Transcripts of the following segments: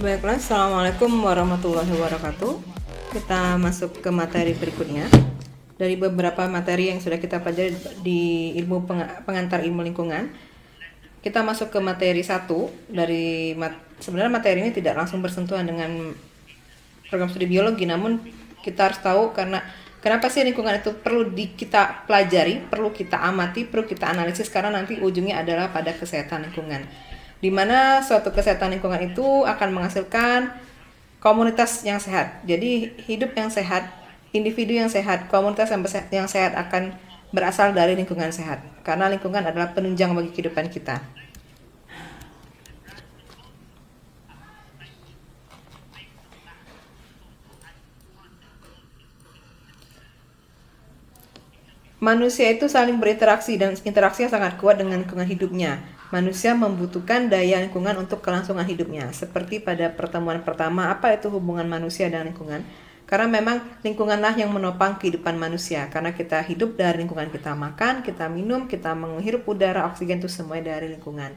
Baiklah, Assalamualaikum warahmatullahi wabarakatuh. Kita masuk ke materi berikutnya. Dari beberapa materi yang sudah kita pelajari di ilmu pengantar ilmu lingkungan, kita masuk ke materi 1. Sebenarnya materi ini tidak langsung bersentuhan dengan program studi biologi, namun kita harus tahu kenapa sih lingkungan itu perlu kita pelajari, perlu kita amati, perlu kita analisis, karena nanti ujungnya adalah pada kesehatan lingkungan, di mana suatu kesehatan lingkungan itu akan menghasilkan komunitas yang sehat. Jadi hidup yang sehat, individu yang sehat, komunitas yang sehat akan berasal dari lingkungan sehat, karena lingkungan adalah penunjang bagi kehidupan kita. Manusia itu saling berinteraksi, dan interaksinya sangat kuat dengan lingkungan hidupnya. Manusia membutuhkan daya lingkungan untuk kelangsungan hidupnya. Seperti pada pertemuan pertama, apa itu hubungan manusia dengan lingkungan? Karena memang lingkunganlah yang menopang kehidupan manusia. Karena kita hidup dari lingkungan, kita makan, kita minum, kita menghirup udara, oksigen, itu semuanya dari lingkungan.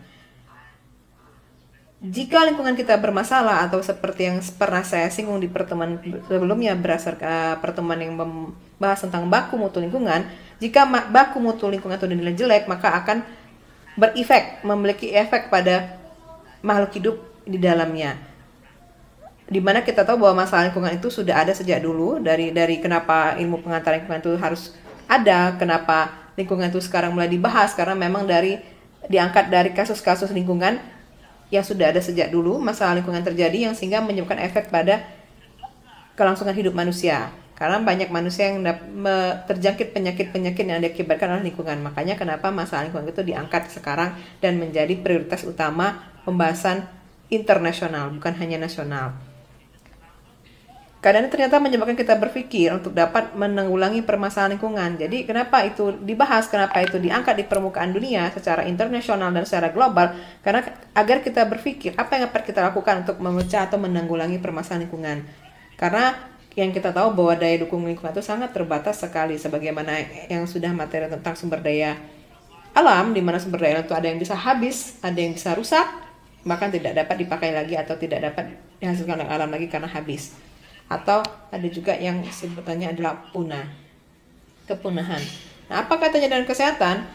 Jika lingkungan kita bermasalah, atau seperti yang pernah saya singgung di pertemuan sebelumnya berdasarkan pertemuan yang membahas tentang baku mutu lingkungan, jika baku mutu lingkungan itu dinilai jelek, maka akan memiliki efek pada makhluk hidup di dalamnya. Dimana kita tahu bahwa masalah lingkungan itu sudah ada sejak dulu, dari kenapa ilmu pengantar lingkungan itu harus ada, kenapa lingkungan itu sekarang mulai dibahas, karena memang diangkat dari kasus-kasus lingkungan yang sudah ada sejak dulu, masalah lingkungan terjadi yang sehingga menyebabkan efek pada kelangsungan hidup manusia. Karena banyak manusia yang terjangkit penyakit-penyakit yang diakibatkan oleh lingkungan. Makanya kenapa masalah lingkungan itu diangkat sekarang dan menjadi prioritas utama pembahasan internasional, bukan hanya nasional. Karena ini ternyata menyebabkan kita berpikir untuk dapat menanggulangi permasalahan lingkungan. Jadi kenapa itu dibahas, kenapa itu diangkat di permukaan dunia secara internasional dan secara global? Karena agar kita berpikir apa yang dapat kita lakukan untuk memecah atau menanggulangi permasalahan lingkungan. Karena yang kita tahu bahwa daya dukung lingkungan itu sangat terbatas sekali, sebagaimana yang sudah materi tentang sumber daya alam, di mana sumber daya alam itu ada yang bisa habis, ada yang bisa rusak, bahkan tidak dapat dipakai lagi atau tidak dapat dihasilkan oleh alam lagi karena habis. Atau ada juga yang sebutannya adalah kepunahan. Nah, apa katanya dengan kesehatan?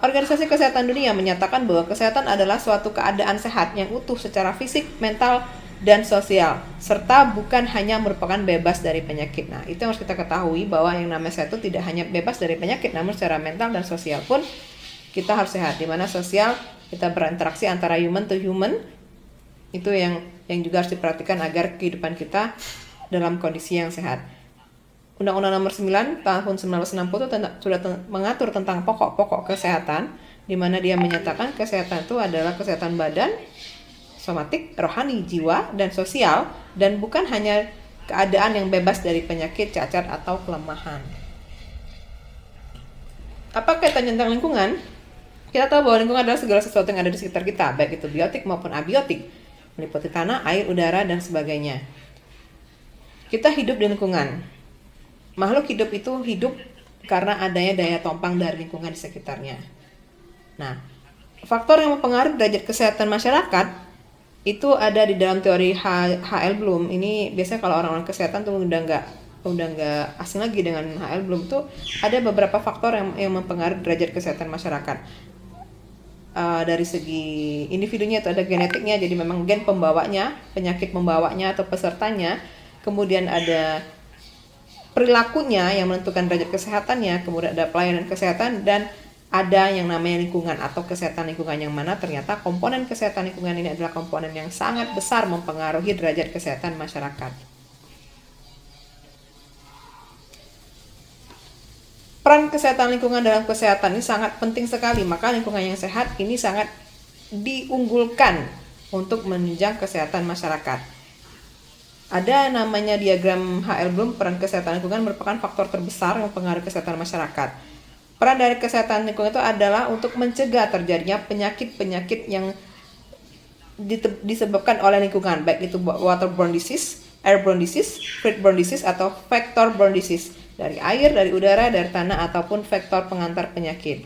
Organisasi Kesehatan Dunia menyatakan bahwa kesehatan adalah suatu keadaan sehat yang utuh secara fisik, mental, dan sosial, serta bukan hanya merupakan bebas dari penyakit. Nah, itu yang harus kita ketahui, bahwa yang namanya sehat itu tidak hanya bebas dari penyakit, namun secara mental dan sosial pun kita harus sehat. Di mana sosial, kita berinteraksi antara human to human, itu yang juga harus diperhatikan agar kehidupan kita dalam kondisi yang sehat. Undang-Undang Nomor 9 tahun 1960 sudah mengatur tentang pokok-pokok kesehatan, di mana dia menyatakan kesehatan itu adalah kesehatan badan, somatik, rohani, jiwa, dan sosial, dan bukan hanya keadaan yang bebas dari penyakit, cacat, atau kelemahan. Apa kaitannya tentang lingkungan? Kita tahu bahwa lingkungan adalah segala sesuatu yang ada di sekitar kita, baik itu biotik maupun abiotik, meliputi tanah, air, udara, dan sebagainya. Kita hidup di lingkungan. Makhluk hidup itu hidup karena adanya daya tompang dari lingkungan di sekitarnya. Nah, faktor yang mempengaruhi derajat kesehatan masyarakat itu ada di dalam teori H.L. Bloom. Ini biasanya kalau orang-orang kesehatan tuh udah nggak asing lagi dengan H.L. Bloom, tuh ada beberapa faktor yang mempengaruhi derajat kesehatan masyarakat. Dari segi individunya itu ada genetiknya, jadi memang gen pembawanya, penyakit pembawanya atau pesertanya, kemudian ada perilakunya yang menentukan derajat kesehatannya, kemudian ada pelayanan kesehatan, dan ada yang namanya lingkungan atau kesehatan lingkungan, yang mana ternyata komponen kesehatan lingkungan ini adalah komponen yang sangat besar mempengaruhi derajat kesehatan masyarakat. Peran kesehatan lingkungan dalam kesehatan ini sangat penting sekali, maka lingkungan yang sehat ini sangat diunggulkan untuk menunjang kesehatan masyarakat. Ada namanya diagram H.L. Bloom, peran kesehatan lingkungan merupakan faktor terbesar yang mempengaruhi kesehatan masyarakat. Peran dari kesehatan lingkungan itu adalah untuk mencegah terjadinya penyakit-penyakit yang disebabkan oleh lingkungan, baik itu waterborne disease, airborne disease, fluidborne disease, atau vector-borne disease, dari air, dari udara, dari tanah, ataupun vektor pengantar penyakit.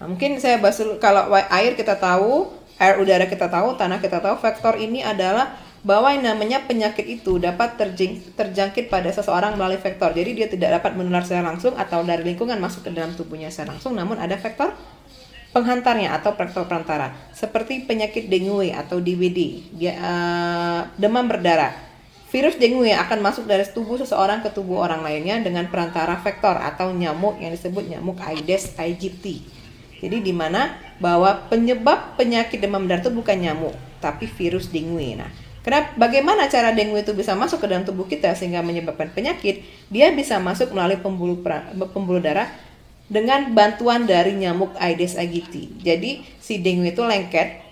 Nah, mungkin saya bahas dulu. Kalau air kita tahu air, udara kita tahu, tanah kita tahu. Faktor ini adalah bahwa yang namanya penyakit itu dapat terjangkit pada seseorang melalui faktor. Jadi dia tidak dapat menular secara langsung atau dari lingkungan masuk ke dalam tubuhnya secara langsung, namun ada faktor penghantarnya atau faktor perantara. Seperti penyakit dengue atau DBD, demam berdarah. Virus dengue akan masuk dari tubuh seseorang ke tubuh orang lainnya dengan perantara faktor atau nyamuk yang disebut nyamuk Aedes aegypti. Jadi di mana bahwa penyebab penyakit demam berdarah itu bukan nyamuk, tapi virus dengue. Nah, bagaimana cara dengue itu bisa masuk ke dalam tubuh kita sehingga menyebabkan penyakit? Dia bisa masuk melalui pembuluh darah dengan bantuan dari nyamuk Aedes aegypti. Jadi si dengue itu lengket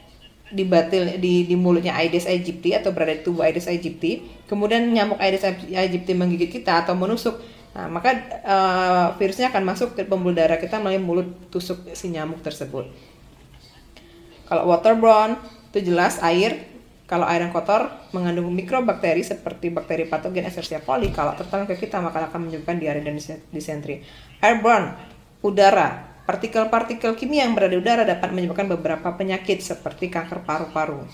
di mulutnya Aedes aegypti atau berada di tubuh Aedes aegypti. Kemudian nyamuk Aedes aegypti menggigit kita atau menusuk. Nah, maka virusnya akan masuk ke pembuluh darah kita melalui mulut tusuk si nyamuk tersebut. Kalau waterborne itu jelas air. Kalau air yang kotor mengandung mikrobakteri seperti bakteri patogen Escherichia coli, kalau tertelan ke kita maka akan menyebabkan diare dan disentri. Airborne, udara. Partikel-partikel kimia yang berada di udara dapat menyebabkan beberapa penyakit seperti kanker paru-paru.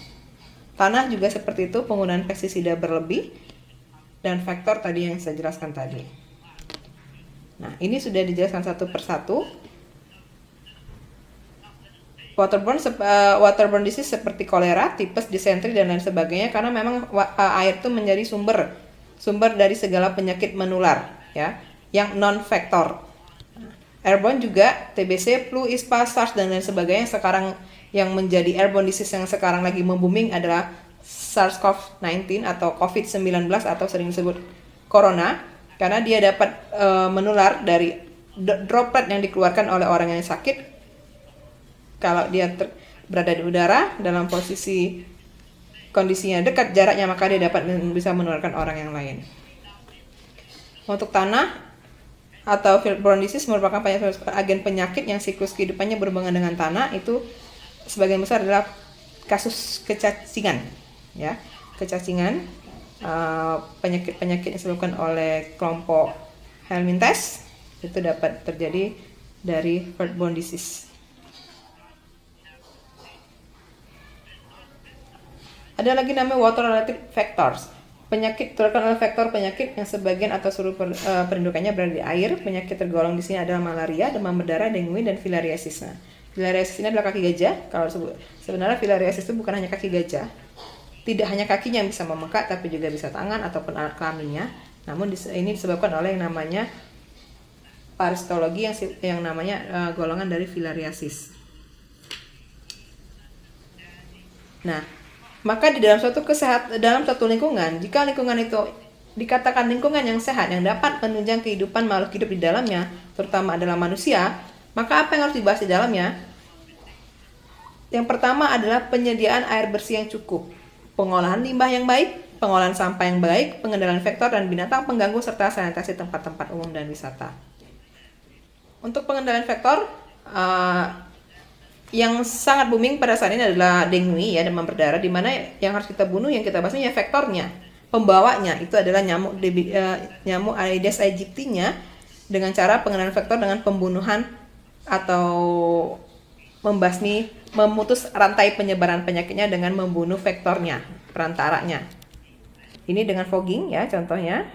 Tanah juga seperti itu, penggunaan pestisida berlebih dan faktor tadi yang saya jelaskan tadi. Nah, ini sudah dijelaskan satu persatu. Waterborne disease seperti kolera, tipes, disentri dan lain sebagainya, karena memang air itu menjadi sumber dari segala penyakit menular, ya, yang non faktor. Airborne juga TBC, flu, ispa, SARS dan lain sebagainya. Sekarang yang menjadi airborne disease yang sekarang lagi membooming adalah SARS-CoV-19 atau COVID-19 atau sering disebut corona, karena dia dapat menular dari droplet yang dikeluarkan oleh orang yang sakit. Kalau dia berada di udara dalam kondisinya dekat jaraknya, maka dia dapat bisa menularkan orang yang lain. Untuk tanah atau fieldborne disease merupakan agen penyakit yang siklus kehidupannya berhubungan dengan tanah. Itu sebagian besar adalah kasus kecacingan, ya, kecacingan, penyakit-penyakit yang disebabkan oleh kelompok helminthes itu dapat terjadi dari fieldborne disease. Ada lagi namanya water related factors. Penyakit terkena oleh faktor penyakit yang sebagian atau seluruh pendudukannya berada di air. Penyakit tergolong di sini adalah malaria, demam berdarah, dengue dan filariasis. Nah, filariasis ini adalah kaki gajah. Kalau sebenarnya filariasis itu bukan hanya kaki gajah. Tidak hanya kakinya yang bisa membengkak, tapi juga bisa tangan ataupun alat kelaminnya. Namun ini disebabkan oleh yang namanya parasitologi yang namanya golongan dari filariasis. Nah, maka di dalam suatu lingkungan, jika lingkungan itu dikatakan lingkungan yang sehat yang dapat menunjang kehidupan makhluk hidup di dalamnya, terutama adalah manusia, maka apa yang harus dibahas di dalamnya? Yang pertama adalah penyediaan air bersih yang cukup, pengolahan limbah yang baik, pengolahan sampah yang baik, pengendalian vektor dan binatang pengganggu serta sanitasi tempat-tempat umum dan wisata. Untuk pengendalian vektor, yang sangat booming pada saat ini adalah dengue, ya, demam berdarah, di mana yang harus kita bunuh, yang kita bahasnya vektornya, pembawanya itu adalah nyamuk Aedes aegypti-nya, dengan cara pengendalian vektor dengan pembunuhan atau memutus rantai penyebaran penyakitnya dengan membunuh vektornya, perantaranya. Ini dengan fogging, ya, contohnya.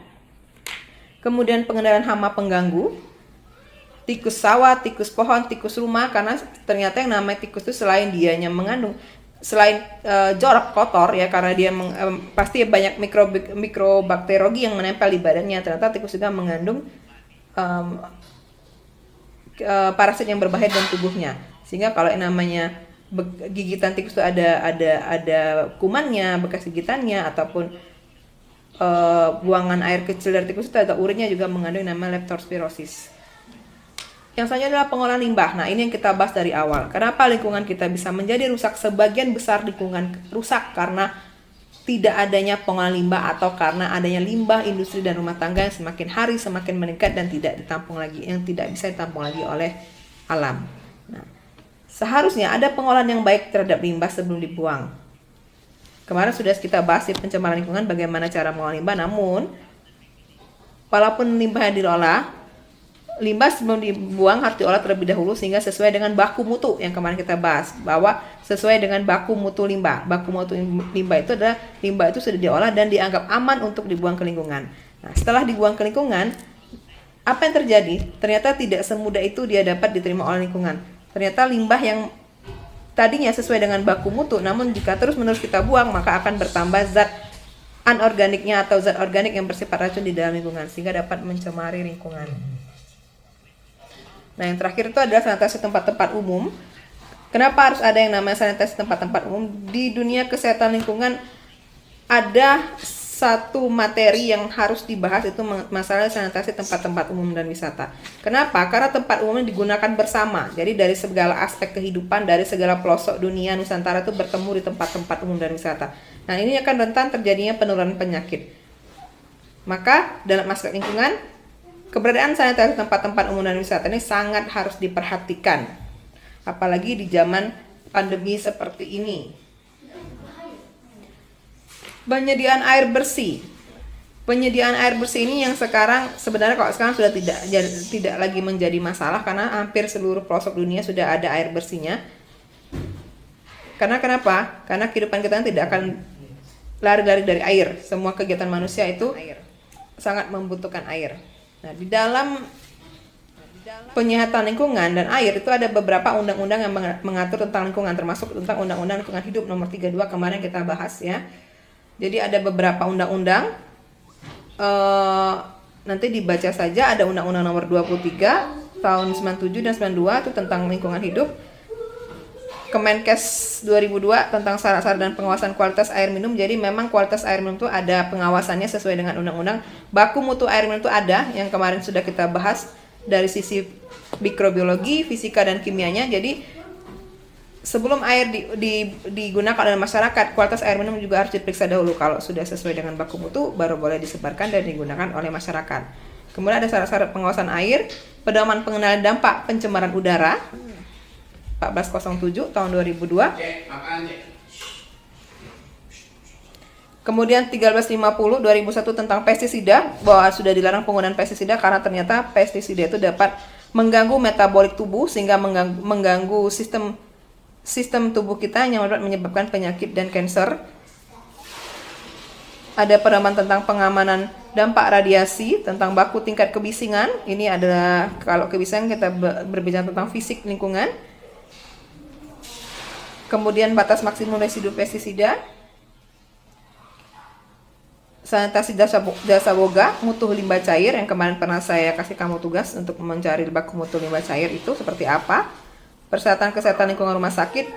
Kemudian pengendalian hama pengganggu, tikus sawah, tikus pohon, tikus rumah, karena ternyata yang namanya tikus itu selain dianya mengandung, selain jorok kotor, ya, karena dia pasti banyak mikrobakterogi yang menempel di badannya, ternyata tikus juga mengandung parasit yang berbahaya dalam tubuhnya, sehingga kalau yang namanya gigitan tikus itu ada kumannya, bekas gigitannya, ataupun buangan air kecil dari tikus itu atau urinnya juga mengandung namanya leptospirosis. Yang selanjutnya adalah pengolahan limbah. Nah, ini yang kita bahas dari awal. Kenapa lingkungan kita bisa menjadi rusak? Sebagian besar lingkungan rusak karena tidak adanya pengolahan limbah atau karena adanya limbah industri dan rumah tangga yang semakin hari semakin meningkat dan tidak bisa ditampung lagi oleh alam. Nah, seharusnya ada pengolahan yang baik terhadap limbah sebelum dibuang. Kemarin sudah kita bahas di pencemaran lingkungan bagaimana cara mengolah limbah, namun walaupun limbah yang diolah limbah sebelum dibuang harus diolah terlebih dahulu sehingga sesuai dengan baku mutu yang kemarin kita bahas, bahwa sesuai dengan baku mutu limbah. Baku mutu limbah itu adalah limbah itu sudah diolah dan dianggap aman untuk dibuang ke lingkungan. Nah, setelah dibuang ke lingkungan, apa yang terjadi? Ternyata tidak semudah itu dia dapat diterima oleh lingkungan. Ternyata limbah yang tadinya sesuai dengan baku mutu, namun jika terus-menerus kita buang, maka akan bertambah zat anorganiknya atau zat organik yang bersifat racun di dalam lingkungan sehingga dapat mencemari lingkungan. Nah, yang terakhir itu adalah sanitasi tempat-tempat umum. Kenapa harus ada yang namanya sanitasi tempat-tempat umum? Di dunia kesehatan lingkungan ada satu materi yang harus dibahas, itu masalah sanitasi tempat-tempat umum dan wisata. Kenapa? Karena tempat umum digunakan bersama. Jadi dari segala aspek kehidupan, dari segala pelosok dunia Nusantara itu bertemu di tempat-tempat umum dan wisata. Nah, ini akan rentan terjadinya penurunan penyakit. Maka dalam aspek lingkungan, keberadaan sanitasi tempat-tempat umum dan wisata ini sangat harus diperhatikan. Apalagi di zaman pandemi seperti ini. Penyediaan air bersih. Penyediaan air bersih ini yang sekarang sebenarnya kalau sekarang sudah tidak lagi menjadi masalah karena hampir seluruh pelosok dunia sudah ada air bersihnya. Karena kenapa? Karena kehidupan kita tidak akan lari-lari dari air. Semua kegiatan manusia itu sangat membutuhkan air. Nah, di dalam penyihatan lingkungan dan air itu ada beberapa undang-undang yang mengatur tentang lingkungan, termasuk tentang Undang-Undang Lingkungan Hidup nomor 32 kemarin kita bahas ya. Jadi ada beberapa undang-undang, nanti dibaca saja. Ada Undang-Undang nomor 23 tahun 97 dan 92 itu tentang lingkungan hidup. Kemenkes 2002 tentang syarat-syarat dan pengawasan kualitas air minum. Jadi memang kualitas air minum itu ada pengawasannya sesuai dengan undang-undang. Baku mutu air minum itu ada, yang kemarin sudah kita bahas dari sisi mikrobiologi, fisika dan kimianya. Jadi sebelum air digunakan oleh masyarakat, kualitas air minum juga harus diperiksa dahulu. Kalau sudah sesuai dengan baku mutu, baru boleh disebarkan dan digunakan oleh masyarakat. Kemudian ada syarat-syarat pengawasan air, pedoman pengenalan dampak pencemaran udara 1407 tahun 2002. Kemudian 1350 2001 tentang pestisida, bahwa sudah dilarang penggunaan pestisida karena ternyata pestisida itu dapat mengganggu metabolik tubuh sehingga mengganggu sistem tubuh kita yang dapat menyebabkan penyakit dan kanker. Ada pedoman tentang pengamanan dampak radiasi, tentang baku tingkat kebisingan. Ini adalah kalau kebisingan kita berbicara tentang fisik lingkungan. Kemudian batas maksimum residu pestisida, sanitasi dasar boga, mutu limbah cair yang kemarin pernah saya kasih kamu tugas untuk mencari baku mutu limbah cair itu seperti apa, persyaratan kesehatan lingkungan rumah sakit,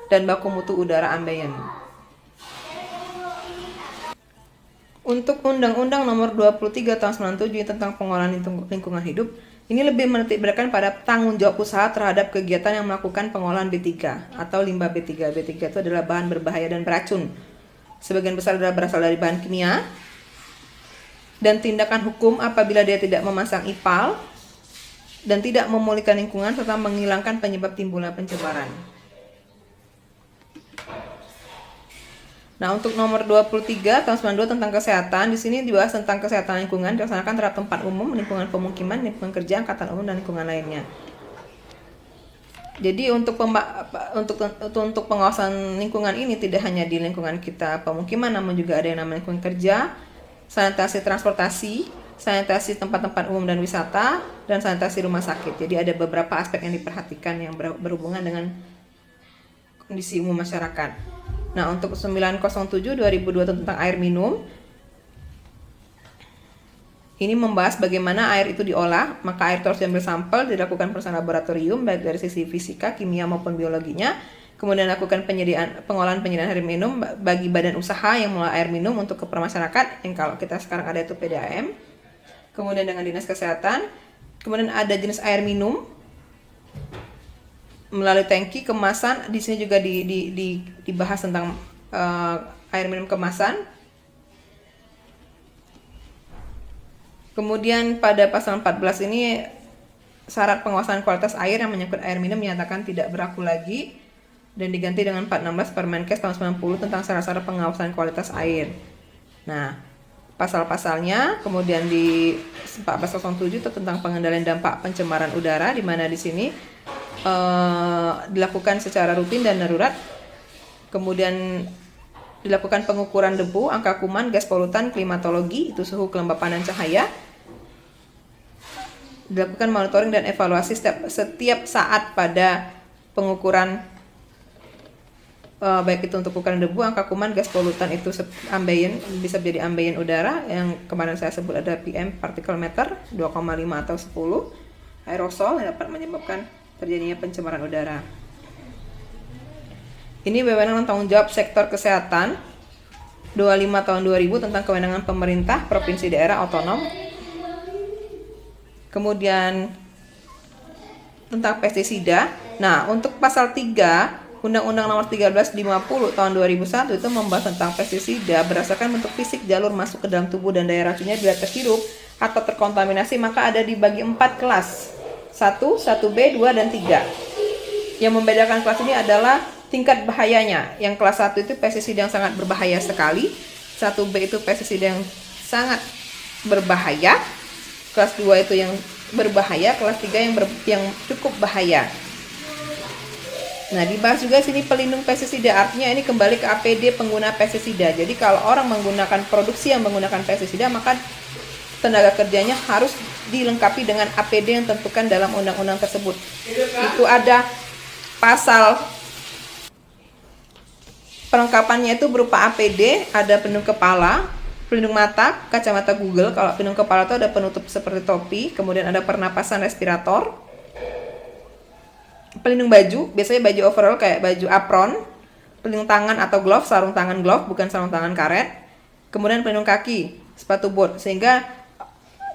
dan baku mutu udara ambien. Untuk Undang-Undang nomor 23 tahun 97 tentang pengolahan lingkungan hidup, ini lebih menitikberatkan pada tanggung jawab usaha terhadap kegiatan yang melakukan pengolahan B3 atau limbah B3. B3 itu adalah bahan berbahaya dan beracun. Sebagian besar adalah berasal dari bahan kimia. Dan tindakan hukum apabila dia tidak memasang IPAL dan tidak memulihkan lingkungan serta menghilangkan penyebab timbulnya pencemaran. Nah, untuk nomor 23 tahun 92 tentang kesehatan, di sini dibahas tentang kesehatan lingkungan dilaksanakan terhadap tempat umum, lingkungan pemukiman, lingkungan kerja, angkatan umum, dan lingkungan lainnya. Jadi untuk pengawasan lingkungan ini tidak hanya di lingkungan kita pemukiman, namun juga ada yang namanya lingkungan kerja, sanitasi transportasi, sanitasi tempat-tempat umum dan wisata, dan sanitasi rumah sakit. Jadi ada beberapa aspek yang diperhatikan yang berhubungan dengan kondisi umum masyarakat. Nah, untuk 907 2002 tentang air minum, ini membahas bagaimana air itu diolah. Maka air itu harus diambil sampel, dilakukan pemeriksaan laboratorium baik dari sisi fisika, kimia maupun biologinya. Kemudian lakukan pengolahan penyediaan air minum bagi badan usaha yang mengolah air minum untuk keperluan masyarakat, yang kalau kita sekarang ada itu PDAM. Kemudian dengan dinas kesehatan. Kemudian ada jenis air minum melalui tangki, kemasan. Di sini juga dibahas tentang air minum kemasan. Kemudian pada pasal 14 ini syarat pengawasan kualitas air yang menyangkut air minum menyatakan tidak berlaku lagi dan diganti dengan 416 Permenkes tahun 90 tentang syarat-syarat pengawasan kualitas air. Nah, pasal-pasalnya. Kemudian di 1407 itu tentang pengendalian dampak pencemaran udara, di mana di sini dilakukan secara rutin dan darurat. Kemudian dilakukan pengukuran debu, angka kuman, gas polutan, klimatologi, itu suhu, kelembapan, dan cahaya. Dilakukan monitoring dan evaluasi setiap saat pada pengukuran, baik itu untuk ukuran debu, angka kuman, gas polutan, itu ambient, bisa menjadi ambient udara yang kemarin saya sebut ada PM, partikel meter 2,5 atau 10, aerosol yang dapat menyebabkan terjadinya pencemaran udara. Ini wewenang tanggung jawab sektor kesehatan 25 tahun 2000 tentang kewenangan pemerintah, provinsi, daerah, otonom. Kemudian tentang pestisida. Nah, untuk pasal 3 Undang-Undang Nomor 1350 tahun 2001 itu membahas tentang pestisida berdasarkan bentuk fisik jalur masuk ke dalam tubuh dan daya racunnya bila terhirup atau terkontaminasi, maka ada dibagi 4 kelas. 1, 1B, 2, dan 3. Yang membedakan kelas ini adalah tingkat bahayanya. Yang kelas 1 itu pestisida yang sangat berbahaya sekali. 1B itu pestisida yang sangat berbahaya. Kelas 2 itu yang berbahaya. Kelas 3 yang cukup bahaya. Nah, dibahas juga sini pelindung pestisida. Artinya ini kembali ke APD pengguna pestisida. Jadi kalau orang menggunakan produksi yang menggunakan pestisida, maka tenaga kerjanya harus dilengkapi dengan APD yang tentukan dalam undang-undang tersebut. Itu ada pasal perlengkapannya itu berupa APD, ada pelindung kepala, pelindung mata, kacamata Google. Kalau pelindung kepala itu ada penutup seperti topi, kemudian ada pernapasan respirator, pelindung baju, biasanya baju overall kayak baju apron, pelindung tangan atau glove, sarung tangan glove, bukan sarung tangan karet, kemudian pelindung kaki, sepatu boot, sehingga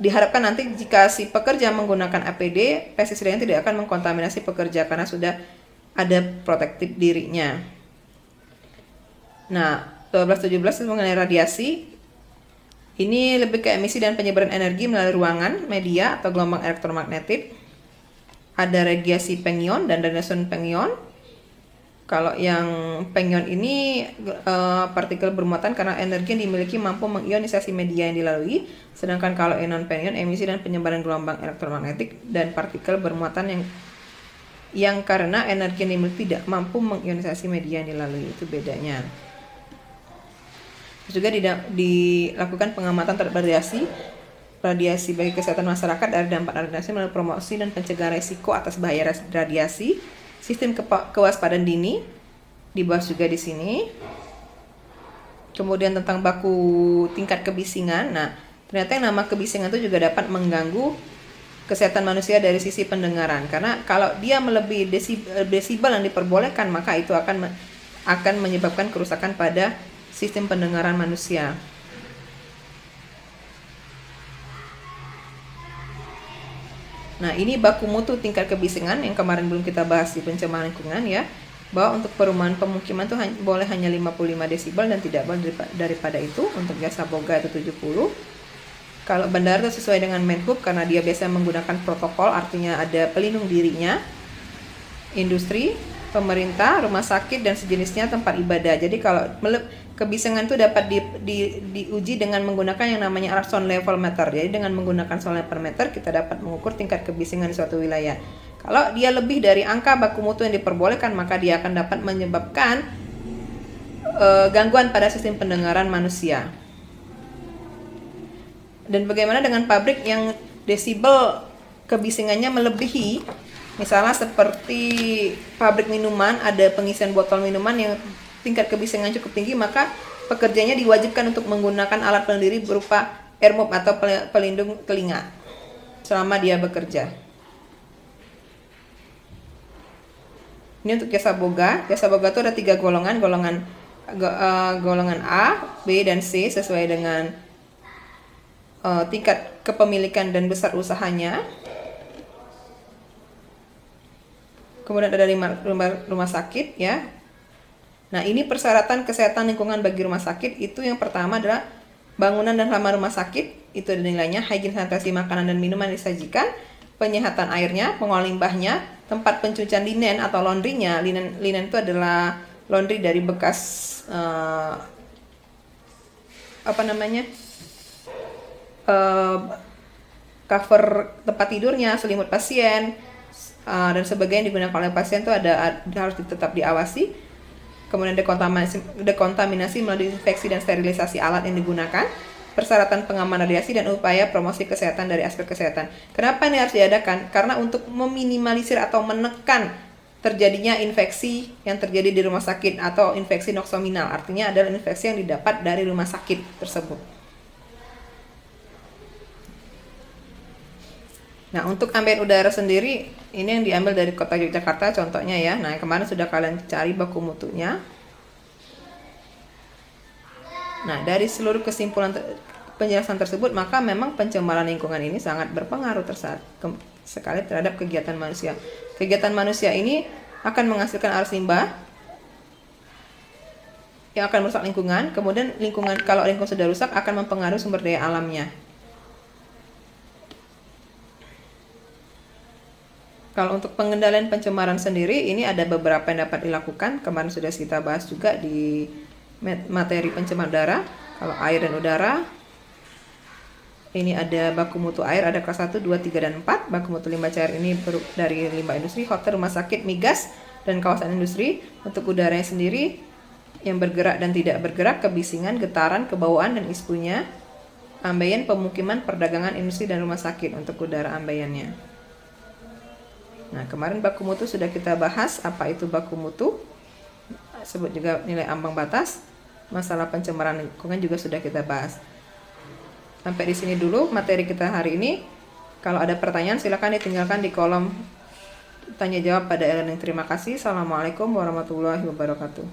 diharapkan nanti jika si pekerja menggunakan APD, pestisida tidak akan mengkontaminasi pekerja karena sudah ada protektif dirinya. Nah, 1217 itu mengenai radiasi. Ini lebih ke emisi dan penyebaran energi melalui ruangan, media, atau gelombang elektromagnetik. Ada radiasi pengion dan radiasi pengion. Kalau yang pengion ini partikel bermuatan karena energi yang dimiliki mampu mengionisasi media yang dilalui. Sedangkan kalau non pengion, emisi dan penyebaran gelombang elektromagnetik dan partikel bermuatan yang karena energi yang dimiliki tidak mampu mengionisasi media yang dilalui. Itu bedanya. Juga dilakukan pengamatan terhadap radiasi bagi kesehatan masyarakat dari dampak radiasi melalui promosi dan pencegahan risiko atas bahaya radiasi, sistem kewaspadaan dini dibahas juga di sini. Kemudian tentang baku tingkat kebisingan. Nah, ternyata yang nama kebisingan itu juga dapat mengganggu kesehatan manusia dari sisi pendengaran, karena kalau dia melebihi desibel yang diperbolehkan, maka itu akan menyebabkan kerusakan pada sistem pendengaran manusia. Nah, ini baku mutu tingkat kebisingan yang kemarin belum kita bahas di pencemaran lingkungan ya, bahwa untuk perumahan pemukiman itu boleh hanya 55 desibel dan tidak boleh daripada itu. Untuk jasa boga itu 70. Kalau bandara itu sesuai dengan Menhub karena dia biasa menggunakan protokol, artinya ada pelindung dirinya. Industri, pemerintah, rumah sakit dan sejenisnya, tempat ibadah. Jadi kalau kebisingan itu dapat diuji dengan menggunakan yang namanya alat sound level meter. Jadi dengan menggunakan sound level meter kita dapat mengukur tingkat kebisingan di suatu wilayah. Kalau dia lebih dari angka baku mutu yang diperbolehkan, maka dia akan dapat menyebabkan gangguan pada sistem pendengaran manusia. Dan bagaimana dengan pabrik yang desibel kebisingannya melebihi, misalnya seperti pabrik minuman, ada pengisian botol minuman yang tingkat kebisingan cukup tinggi, maka pekerjanya diwajibkan untuk menggunakan alat pelindung berupa earmuff atau pelindung telinga selama dia bekerja. Ini untuk jasa boga. Jasa boga itu ada 3 golongan, golongan A, B, dan C sesuai dengan tingkat kepemilikan dan besar usahanya. Kemudian ada 5 rumah sakit ya. Nah, ini persyaratan kesehatan lingkungan bagi rumah sakit. Itu yang pertama adalah bangunan dan halaman rumah sakit, itu ada nilainya, hygiene sanitasi makanan dan minuman disajikan, penyehatan airnya, pengolahan limbahnya, tempat pencucian linen atau laundrynya. Linen itu adalah laundry dari bekas cover tempat tidurnya, selimut pasien, dan sebagainya digunakan oleh pasien itu harus tetap diawasi. Kemudian dekontaminasi melalui infeksi dan sterilisasi alat yang digunakan, persyaratan pengaman radiasi, dan upaya promosi kesehatan dari aspek kesehatan. Kenapa ini harus diadakan? Karena untuk meminimalisir atau menekan terjadinya infeksi yang terjadi di rumah sakit atau infeksi noksominal, artinya adalah infeksi yang didapat dari rumah sakit tersebut. Nah, untuk ambien udara sendiri, ini yang diambil dari kota Yogyakarta contohnya ya. Nah, kemarin sudah kalian cari baku mutunya. Nah, dari seluruh kesimpulan penjelasan tersebut, maka memang pencemaran lingkungan ini sangat berpengaruh sekali terhadap kegiatan manusia. Kegiatan manusia ini akan menghasilkan arus limbah yang akan merusak lingkungan. Kemudian kalau lingkungan sudah rusak akan mempengaruhi sumber daya alamnya. Kalau untuk pengendalian pencemaran sendiri, ini ada beberapa yang dapat dilakukan. Kemarin sudah kita bahas juga di materi pencemar udara. Kalau air dan udara, ini ada baku mutu air, ada kelas 1, 2, 3, dan 4. Baku mutu limbah cair ini dari limbah industri, hotel, rumah sakit, migas, dan kawasan industri. Untuk udaranya sendiri, yang bergerak dan tidak bergerak, kebisingan, getaran, kebawaan, dan ispunya. Ambien, pemukiman, perdagangan, industri, dan rumah sakit untuk udara ambaiannya. Nah, kemarin baku mutu sudah kita bahas, apa itu baku mutu, sebut juga nilai ambang batas. Masalah pencemaran lingkungan juga sudah kita bahas. Sampai di sini dulu materi kita hari ini. Kalau ada pertanyaan silakan ditinggalkan di kolom tanya jawab pada e-learning. Terima kasih. Assalamualaikum warahmatullahi wabarakatuh.